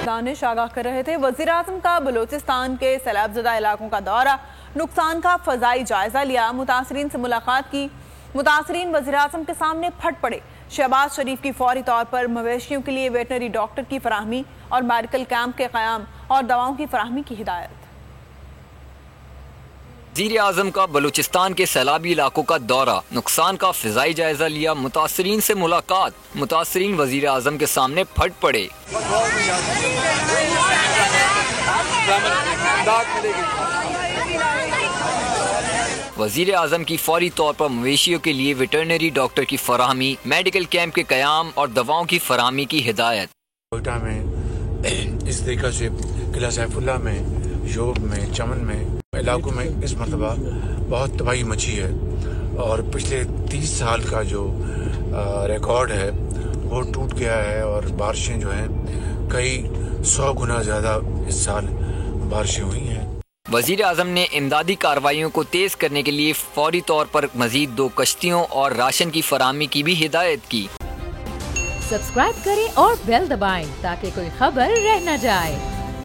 दानिश आगाह कर रहे थे। वज़ीर-ए-आज़म का बलूचिस्तान के सैलाब ज़दा इलाकों का दौरा, नुकसान का फ़ज़ाई जायज़ा लिया, मुतासरीन से मुलाकात की। मुतासरीन वज़ीर-ए-आज़म के सामने फट पड़े। शहबाज शरीफ की फौरी तौर पर मवेशियों के लिए वेटनरी डॉक्टर की फराहमी और मेडिकल कैंप के क़याम और दवाओं की फराहमी की हिदायत। वज़ीर-ए-आज़म का बलूचिस्तान के सैलाबी इलाकों का दौरा, नुकसान का फ़िज़ाई जायज़ा लिया, मुतासरीन से मुलाकात। मुतासरीन वज़ीर-ए-आज़म के सामने फट पड़े। वज़ीर-ए-आज़म की फौरी तौर पर मवेशियों के लिए वेटरनरी डॉक्टर की फराहमी, मेडिकल कैंप के क़याम और दवाओं की फराहमी की हिदायत। कोयटा में इस तरीक़े से किला सैफुल्लाह में, योब में, चमन में इलाकों में इस मरतबा बहुत तबाही मची है और पिछले 30 साल का जो रिकॉर्ड है वो टूट गया है और बारिशें जो हैं कई 100 गुना ज़्यादा इस साल बारिशें हुई हैं। वज़ीर-ए-आज़म ने इमदादी कार्रवाइयों को तेज़ करने के लिए फौरी तौर पर मज़ीद 2 कश्तियों और राशन की फराहमी की भी हिदायत की। सब्सक्राइब करें और बेल दबाएं ताकि कोई खबर रह न जाए।